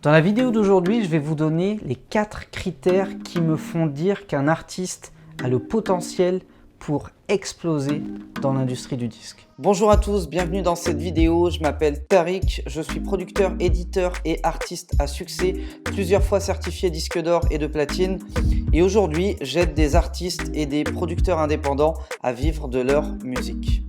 Dans la vidéo d'aujourd'hui, je vais vous donner les 4 critères qui me font dire qu'un artiste a le potentiel pour exploser dans l'industrie du disque. Bonjour à tous, bienvenue dans cette vidéo. Je m'appelle Tariq, je suis producteur, éditeur et artiste à succès, plusieurs fois certifié disque d'or et de platine. Et aujourd'hui, j'aide des artistes et des producteurs indépendants à vivre de leur musique.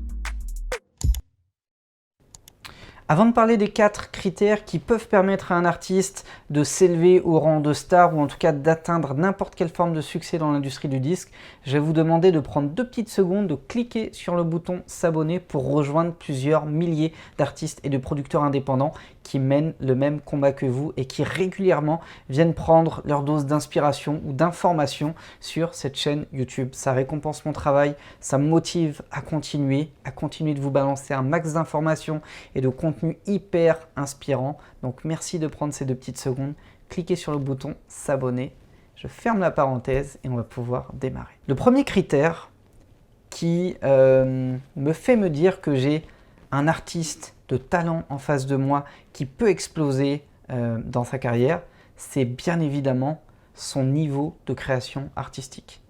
Avant de parler des 4 critères qui peuvent permettre à un artiste de s'élever au rang de star ou en tout cas d'atteindre n'importe quelle forme de succès dans l'industrie du disque, je vais vous demander de prendre 2 petites secondes, de cliquer sur le bouton s'abonner pour rejoindre plusieurs milliers d'artistes et de producteurs indépendants qui mènent le même combat que vous et qui régulièrement viennent prendre leur dose d'inspiration ou d'information sur cette chaîne YouTube. Ça récompense mon travail, ça me motive à continuer de vous balancer un max d'informations et de contenu hyper inspirant. Donc merci de prendre ces 2 petites secondes, cliquez sur le bouton s'abonner. Je ferme la parenthèse et on va pouvoir démarrer. Le premier critère qui me fait me dire que j'ai un artiste de talent en face de moi qui peut exploser dans sa carrière, c'est bien évidemment son niveau de création artistique.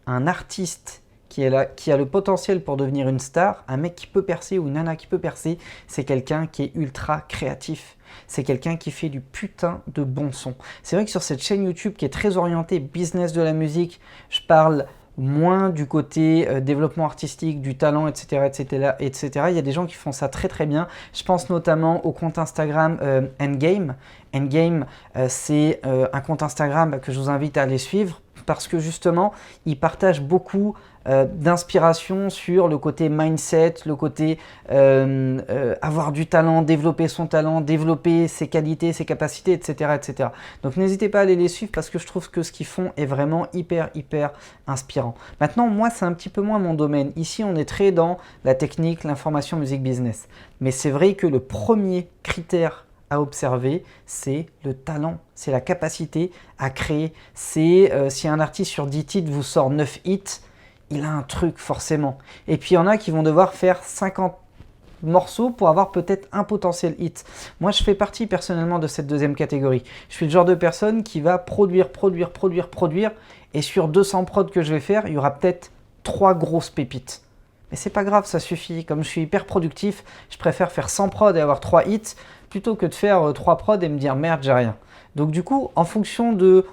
Un artiste qui a le potentiel pour devenir une star, un mec qui peut percer ou une nana qui peut percer, c'est quelqu'un qui est ultra créatif. C'est quelqu'un qui fait du putain de bon son. C'est vrai que sur cette chaîne YouTube qui est très orientée business de la musique, je parle moins du côté développement artistique, du talent, etc., etc., etc. Il y a des gens qui font ça très très bien. Je pense notamment au compte Instagram Endgame. Endgame, c'est un compte Instagram que je vous invite à aller suivre parce que justement, il partage beaucoup d'inspiration sur le côté mindset, le côté avoir du talent, développer son talent, développer ses qualités, ses capacités, etc., etc. Donc n'hésitez pas à aller les suivre parce que je trouve que ce qu'ils font est vraiment hyper inspirant. Maintenant, moi, c'est un petit peu moins mon domaine. Ici, on est très dans la technique, l'information, musique, business. Mais c'est vrai que le premier critère à observer, c'est le talent, c'est la capacité à créer. C'est si un artiste sur 10 titres vous sort 9 hits, il a un truc forcément. Et puis il y en a qui vont devoir faire 50 morceaux pour avoir peut-être un potentiel hit. Moi, je fais partie personnellement de cette deuxième catégorie. Je suis le genre de personne qui va produire et sur 200 prods que je vais faire, il y aura peut-être 3 grosses pépites. Mais c'est pas grave, ça suffit. Comme je suis hyper productif, je préfère faire 100 prods et avoir 3 hits plutôt que de faire 3 prods et me dire merde, j'ai rien. Donc du coup, en fonction de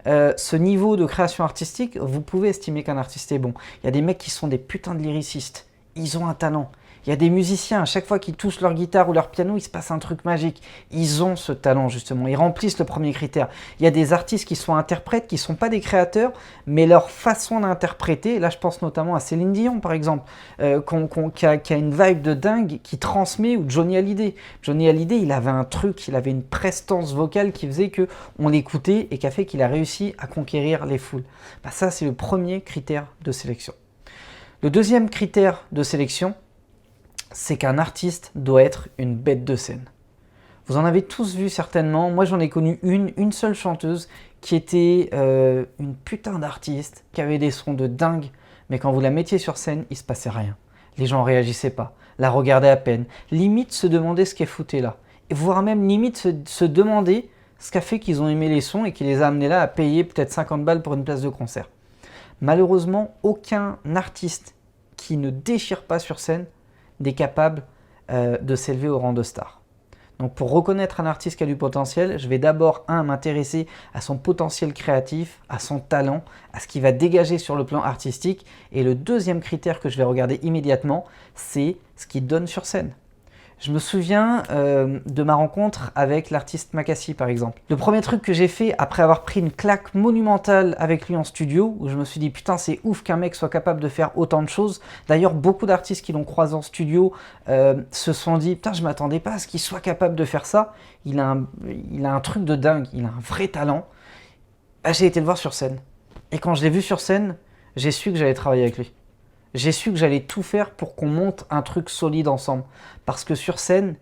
ce niveau de création artistique, vous pouvez estimer qu'un artiste est bon. Il y a des mecs qui sont des putains de lyricistes. Ils ont un talent. Il y a des musiciens, à chaque fois qu'ils touchent leur guitare ou leur piano, il se passe un truc magique. Ils ont ce talent justement, ils remplissent le premier critère. Il y a des artistes qui sont interprètes, qui ne sont pas des créateurs, mais leur façon d'interpréter, là je pense notamment à Céline Dion par exemple, qui a une vibe de dingue, qui transmet, ou Johnny Hallyday. Johnny Hallyday, il avait un truc, il avait une prestance vocale qui faisait qu'on l'écoutait et qui a fait qu'il a réussi à conquérir les foules. Bah, ça, c'est le premier critère de sélection. Le deuxième critère de sélection, c'est qu'un artiste doit être une bête de scène. Vous en avez tous vu certainement. Moi, j'en ai connu une seule chanteuse qui était une putain d'artiste, qui avait des sons de dingue, mais quand vous la mettiez sur scène, il se passait rien. Les gens réagissaient pas, la regardaient à peine, limite se demandaient ce qu'elle foutait là. Et voire même limite se demander ce qu'a fait qu'ils ont aimé les sons et qui les a amenés là à payer peut-être 50 balles pour une place de concert. Malheureusement, aucun artiste qui ne déchire pas sur scène n'est capable de s'élever au rang de star. Donc pour reconnaître un artiste qui a du potentiel, je vais d'abord m'intéresser à son potentiel créatif, à son talent, à ce qu'il va dégager sur le plan artistique. Et le deuxième critère que je vais regarder immédiatement, c'est ce qu'il donne sur scène. Je me souviens de ma rencontre avec l'artiste Makassi par exemple. Le premier truc que j'ai fait après avoir pris une claque monumentale avec lui en studio, où je me suis dit putain c'est ouf qu'un mec soit capable de faire autant de choses. D'ailleurs beaucoup d'artistes qui l'ont croisé en studio se sont dit putain je m'attendais pas à ce qu'il soit capable de faire ça. Il a un truc de dingue, il a un vrai talent. Bah, j'ai été le voir sur scène. Et quand je l'ai vu sur scène, j'ai su que j'allais travailler avec lui. J'ai su que j'allais tout faire pour qu'on monte un truc solide ensemble. Parce que sur scène,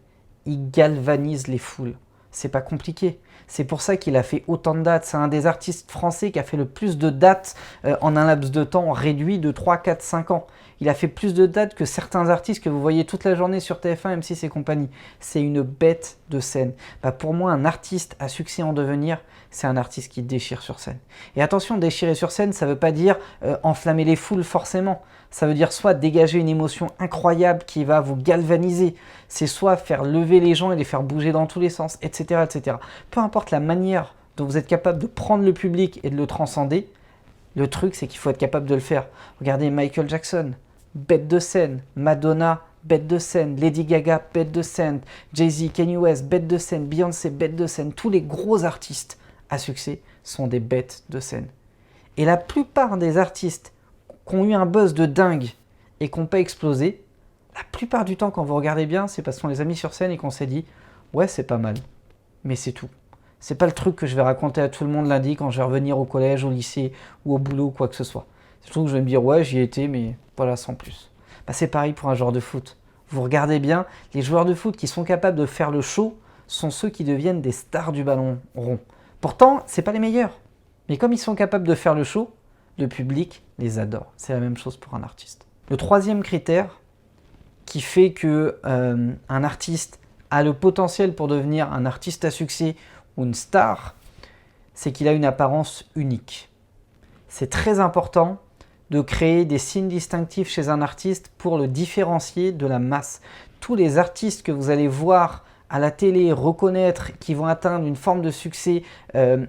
il galvanise les foules. C'est pas compliqué. C'est pour ça qu'il a fait autant de dates. C'est un des artistes français qui a fait le plus de dates en un laps de temps réduit de 3, 4, 5 ans. Il a fait plus de dates que certains artistes que vous voyez toute la journée sur TF1, M6 et compagnie. C'est une bête de scène. Pour moi, un artiste à succès en devenir, c'est un artiste qui déchire sur scène. Et attention, déchirer sur scène, ça ne veut pas dire enflammer les foules forcément. Ça veut dire soit dégager une émotion incroyable qui va vous galvaniser, c'est soit faire lever les gens et les faire bouger dans tous les sens, etc., etc. Peu importe la manière dont vous êtes capable de prendre le public et de le transcender, le truc, c'est qu'il faut être capable de le faire. Regardez Michael Jackson, bête de scène. Madonna, bête de scène. Lady Gaga, bête de scène. Jay-Z, Kanye West, bête de scène. Beyoncé, bête de scène. Tous les gros artistes à succès sont des bêtes de scène. Et la plupart des artistes qui ont eu un buzz de dingue et qui n'ont pas explosé, la plupart du temps, quand vous regardez bien, c'est parce qu'on les a mis sur scène et qu'on s'est dit « Ouais, c'est pas mal, mais c'est tout ». C'est pas le truc que je vais raconter à tout le monde lundi quand je vais revenir au collège, au lycée ou au boulot ou quoi que ce soit. C'est le truc que je vais me dire, ouais, j'y étais, mais voilà, sans plus. C'est pareil pour un joueur de foot. Vous regardez bien, les joueurs de foot qui sont capables de faire le show sont ceux qui deviennent des stars du ballon rond. Pourtant, c'est pas les meilleurs. Mais comme ils sont capables de faire le show, le public les adore. C'est la même chose pour un artiste. Le troisième critère qui fait que un artiste a le potentiel pour devenir un artiste à succès ou une star, c'est qu'il a une apparence unique. C'est très important de créer des signes distinctifs chez un artiste pour le différencier de la masse. Tous les artistes que vous allez voir à la télé, reconnaître, qui vont atteindre une forme de succès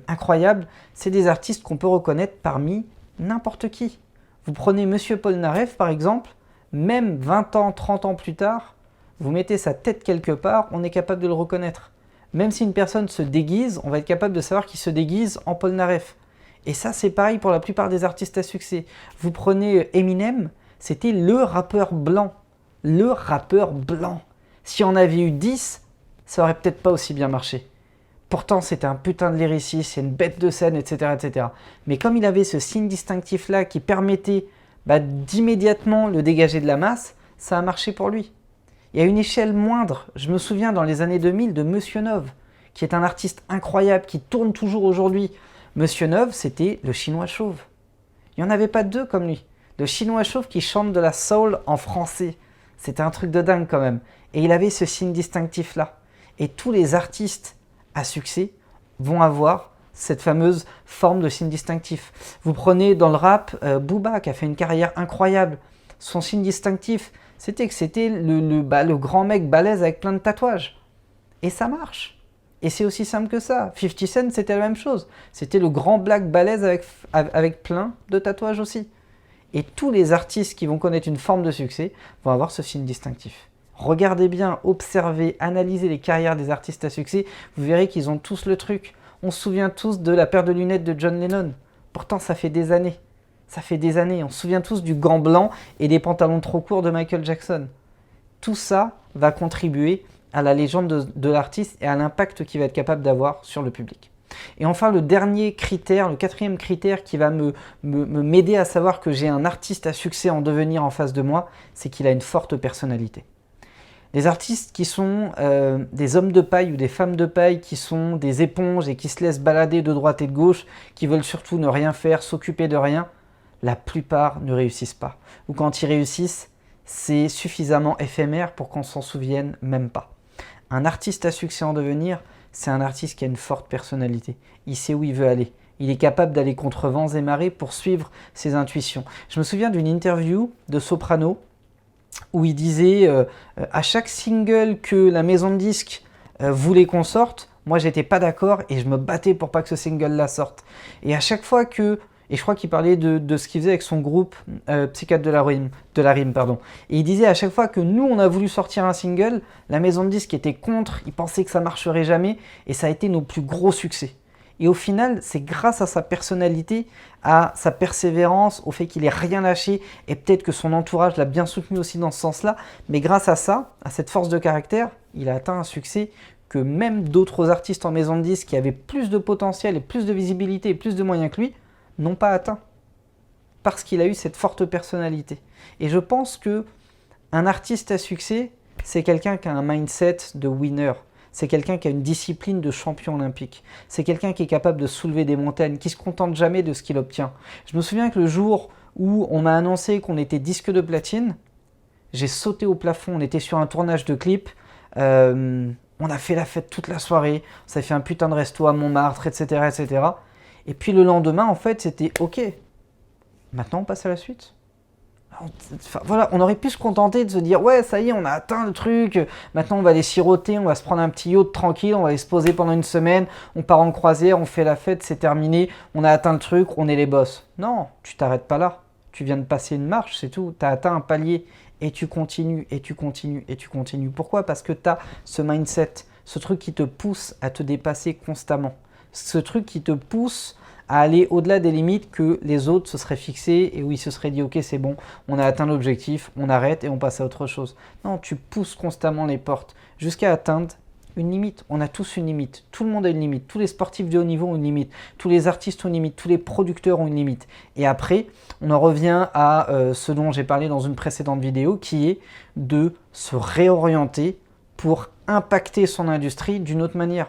incroyable, c'est des artistes qu'on peut reconnaître parmi n'importe qui. Vous prenez Monsieur Polnareff par exemple, même 20 ans, 30 ans plus tard, vous mettez sa tête quelque part, on est capable de le reconnaître. Même si une personne se déguise, on va être capable de savoir qu'il se déguise en Polnareff. Et ça, c'est pareil pour la plupart des artistes à succès. Vous prenez Eminem, c'était le rappeur blanc. Le rappeur blanc. Si on avait eu 10, ça aurait peut-être pas aussi bien marché. Pourtant, c'était un putain de lyriciste, c'est une bête de scène, etc., etc. Mais comme il avait ce signe distinctif-là qui permettait d'immédiatement le dégager de la masse, ça a marché pour lui. Et à une échelle moindre, je me souviens dans les années 2000 de Monsieur Neuve, qui est un artiste incroyable, qui tourne toujours aujourd'hui. Monsieur Neuve, c'était le chinois chauve. Il n'y en avait pas deux comme lui. Le chinois chauve qui chante de la soul en français. C'était un truc de dingue quand même. Et il avait ce signe distinctif-là. Et tous les artistes à succès vont avoir cette fameuse forme de signe distinctif. Vous prenez dans le rap Booba, qui a fait une carrière incroyable. Son signe distinctif, c'était que c'était le grand mec balèze avec plein de tatouages. Et ça marche. Et c'est aussi simple que ça. 50 Cent, c'était la même chose. C'était le grand black balèze avec plein de tatouages aussi. Et tous les artistes qui vont connaître une forme de succès vont avoir ce signe distinctif. Regardez bien, observez, analysez les carrières des artistes à succès. Vous verrez qu'ils ont tous le truc. On se souvient tous de la paire de lunettes de John Lennon. Pourtant, ça fait des années. Ça fait des années. On se souvient tous du gant blanc et des pantalons trop courts de Michael Jackson. Tout ça va contribuer à la légende de l'artiste et à l'impact qu'il va être capable d'avoir sur le public. Et enfin, le dernier critère, le quatrième critère qui va m'aider à savoir que j'ai un artiste à succès en devenir en face de moi, c'est qu'il a une forte personnalité. Les artistes qui sont des hommes de paille ou des femmes de paille, qui sont des éponges et qui se laissent balader de droite et de gauche, qui veulent surtout ne rien faire, s'occuper de rien, la plupart ne réussissent pas. Ou quand ils réussissent, c'est suffisamment éphémère pour qu'on s'en souvienne même pas. Un artiste à succès en devenir, c'est un artiste qui a une forte personnalité. Il sait où il veut aller. Il est capable d'aller contre vents et marées pour suivre ses intuitions. Je me souviens d'une interview de Soprano où il disait à chaque single que la maison de disques voulait qu'on sorte, moi j'étais pas d'accord et je me battais pour pas que ce single-là sorte. Et à chaque fois que... Et je crois qu'il parlait de ce qu'il faisait avec son groupe Psychiatre de la Rime. Et il disait à chaque fois que nous, on a voulu sortir un single, la maison de disques était contre, ils pensaient que ça marcherait jamais, et ça a été nos plus gros succès. Et au final, c'est grâce à sa personnalité, à sa persévérance, au fait qu'il n'ait rien lâché, et peut-être que son entourage l'a bien soutenu aussi dans ce sens-là, mais grâce à ça, à cette force de caractère, il a atteint un succès que même d'autres artistes en maison de disques qui avaient plus de potentiel, et plus de visibilité, et plus de moyens que lui, n'ont pas atteint, parce qu'il a eu cette forte personnalité. Et je pense que un artiste à succès, c'est quelqu'un qui a un mindset de winner, c'est quelqu'un qui a une discipline de champion olympique, c'est quelqu'un qui est capable de soulever des montagnes, qui se contente jamais de ce qu'il obtient. Je me souviens que le jour où on m'a annoncé qu'on était disque de platine. J'ai sauté au plafond, on était sur un tournage de clip. On a fait la fête toute la soirée. Ça a fait un putain de resto à Montmartre, etc., etc. Et puis le lendemain, en fait, c'était OK. Maintenant, on passe à la suite. Enfin, voilà, on aurait pu se contenter de se dire ouais, ça y est, on a atteint le truc. Maintenant, on va aller siroter, on va se prendre un petit yacht tranquille, on va aller se poser pendant une semaine. On part en croisière, on fait la fête, c'est terminé. On a atteint le truc, on est les boss. Non, tu t'arrêtes pas là. Tu viens de passer une marche, c'est tout. Tu as atteint un palier et tu continues, et tu continues, et tu continues. Pourquoi? Parce que tu as ce mindset, ce truc qui te pousse à te dépasser constamment. Ce truc qui te pousse à aller au-delà des limites que les autres se seraient fixés et où ils se seraient dit ok, c'est bon, on a atteint l'objectif, on arrête et on passe à autre chose. Non, tu pousses constamment les portes jusqu'à atteindre une limite. On a tous une limite. Tout le monde a une limite. Tous les sportifs de haut niveau ont une limite. Tous les artistes ont une limite. Tous les producteurs ont une limite. Et après, on en revient à ce dont j'ai parlé dans une précédente vidéo, qui est de se réorienter pour impacter son industrie d'une autre manière.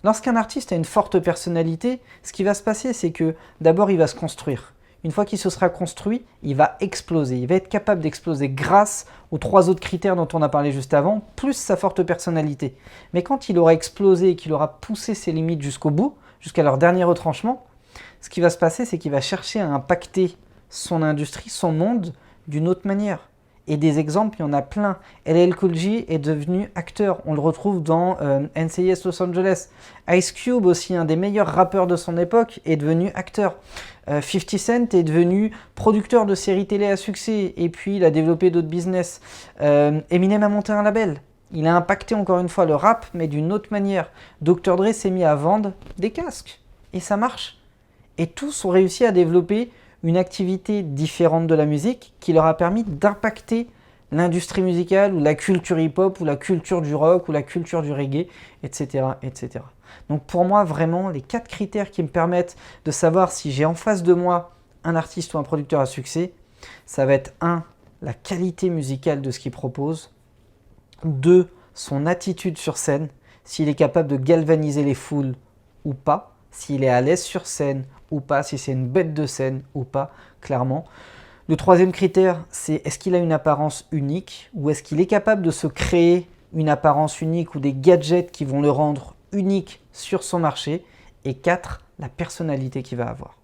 Lorsqu'un artiste a une forte personnalité, ce qui va se passer, c'est que d'abord, il va se construire. Une fois qu'il se sera construit, il va exploser. Il va être capable d'exploser grâce aux 3 autres critères dont on a parlé juste avant, plus sa forte personnalité. Mais quand il aura explosé et qu'il aura poussé ses limites jusqu'au bout, jusqu'à leur dernier retranchement, ce qui va se passer, c'est qu'il va chercher à impacter son industrie, son monde, d'une autre manière. Et des exemples, il y en a plein. LL Cool J est devenu acteur. On le retrouve dans NCIS Los Angeles. Ice Cube, aussi un des meilleurs rappeurs de son époque, est devenu acteur. 50 Cent est devenu producteur de séries télé à succès. Et puis, il a développé d'autres business. Eminem a monté un label. Il a impacté encore une fois le rap, mais d'une autre manière. Dr. Dre s'est mis à vendre des casques. Et ça marche. Et tous ont réussi à développer une activité différente de la musique qui leur a permis d'impacter l'industrie musicale ou la culture hip-hop ou la culture du rock ou la culture du reggae, etc., etc. Donc pour moi, vraiment, les 4 critères qui me permettent de savoir si j'ai en face de moi un artiste ou un producteur à succès, ça va être 1, la qualité musicale de ce qu'il propose, 2, son attitude sur scène, s'il est capable de galvaniser les foules ou pas, s'il est à l'aise sur scène ou pas, si c'est une bête de scène ou pas, clairement. Le 3e critère, c'est est-ce qu'il a une apparence unique ou est-ce qu'il est capable de se créer une apparence unique ou des gadgets qui vont le rendre unique sur son marché. Et 4, la personnalité qu'il va avoir.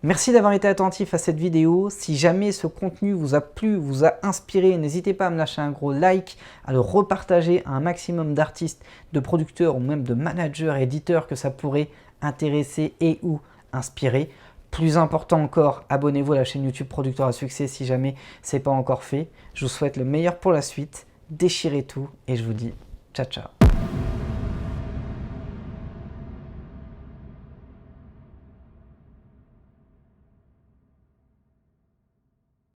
Merci d'avoir été attentif à cette vidéo. Si jamais ce contenu vous a plu, vous a inspiré, n'hésitez pas à me lâcher un gros like, à le repartager à un maximum d'artistes, de producteurs ou même de managers, éditeurs que ça pourrait intéresser et ou inspirer. Plus important encore, abonnez-vous à la chaîne YouTube Producteur à Succès si jamais ce n'est pas encore fait. Je vous souhaite le meilleur pour la suite. Déchirez tout et je vous dis ciao ciao.